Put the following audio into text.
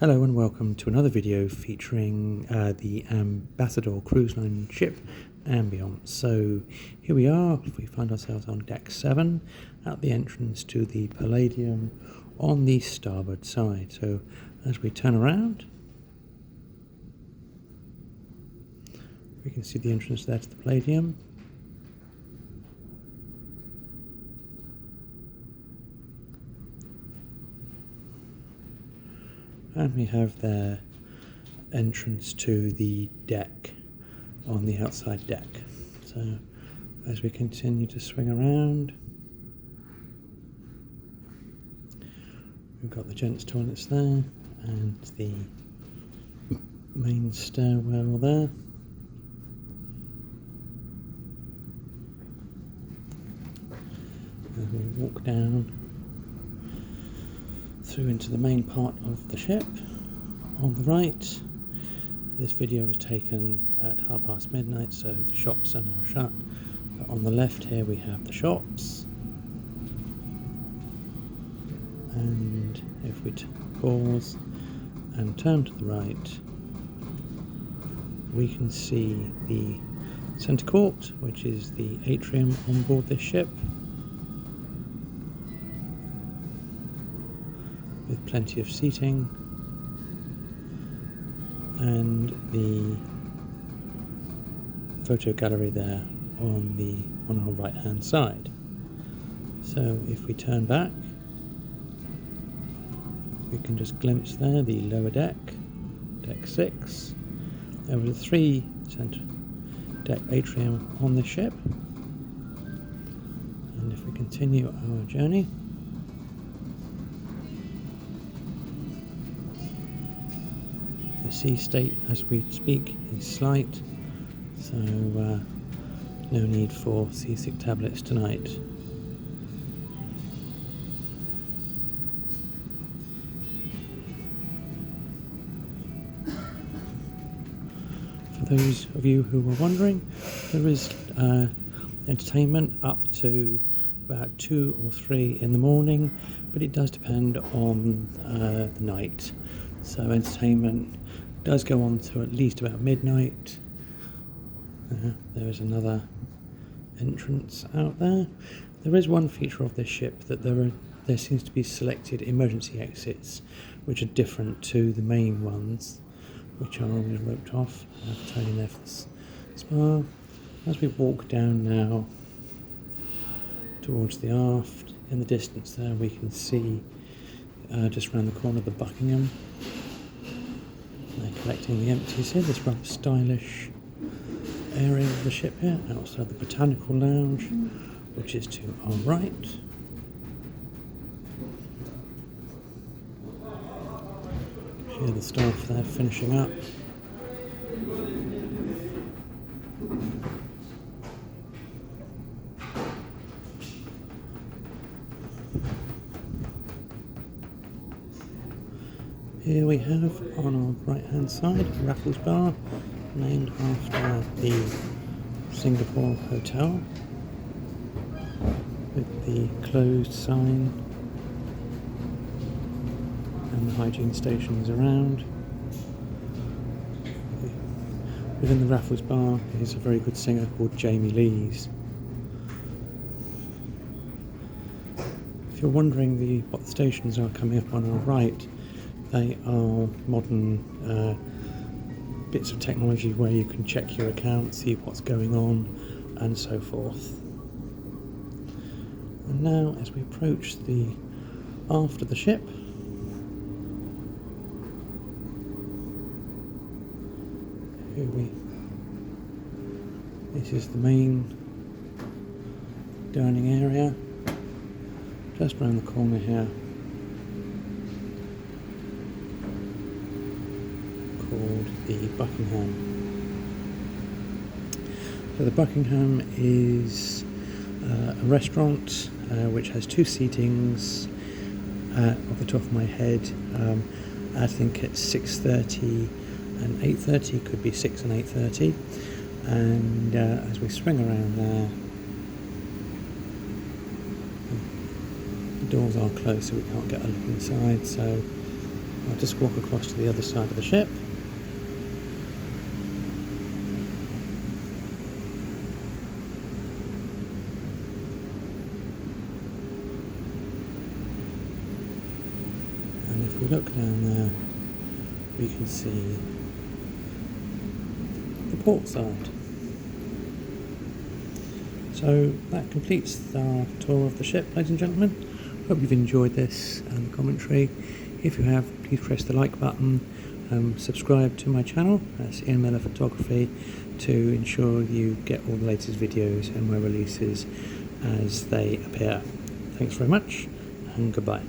Hello and welcome to another video featuring the Ambassador cruise line ship Ambience. So here we are, we find ourselves on deck 7 at the entrance to the Palladium on the starboard side. So as we turn around, we can see the entrance there to the Palladium. And we have their entrance to the deck on the outside deck. So as we continue to swing around, we've got the gents toilets there and the main stairwell there. As we walk down through into the main part of the ship. On the right, this video was taken at midnight, so the shops are now shut. But on the left here we have the shops, and if we pause and turn to the right, we can see the centre court, which is the atrium on board this ship, with plenty of seating, and the photo gallery there on our right hand side. So if we turn back, we can just glimpse there the lower deck, deck 6. There was a 3 centre deck atrium on the ship, and if we continue our journey, the sea state as we speak is slight, so no need for seasick tablets tonight. For those of you who were wondering, there is entertainment up to about 2 or 3 in the morning, but it does depend on the night. So entertainment does go on to at least about midnight. There is another entrance out there. There is one feature of this ship that there seems to be selected emergency exits, which are different to the main ones, which are always roped off. I have to turn in there for the spa. As we walk down now towards the aft, in the distance there we can see just around the corner the Buckingham. They're collecting the empties here, this rather stylish area of the ship here, outside the Botanical Lounge, which is to our right. Here the staff there finishing up. Here we have on our right hand side Raffles Bar, named after the Singapore hotel, with the closed sign and the hygiene stations around. Within the Raffles Bar is a very good singer called Jamie Lees. If you're wondering what the stations are coming up on our right, they are modern bits of technology where you can check your account, see what's going on, and so forth. And now, as we approach the aft of the ship, this is the main dining area, just around the corner here, called the Buckingham. So the Buckingham is a restaurant which has 2 seatings. Off the top of my head, I think it's 6:30 and 8:30, could be 6 and 8:30. And as we swing around there, the doors are closed so we can't get a look inside, so I'll just walk across to the other side of the ship. And if we look down there, we can see the port side. So that completes our tour of the ship, ladies and gentlemen. Hope you've enjoyed this commentary. If you have, please press the like button. Subscribe to my channel, that's Ian Miller Photography, to ensure you get all the latest videos and my releases as they appear. Thanks very much, and goodbye.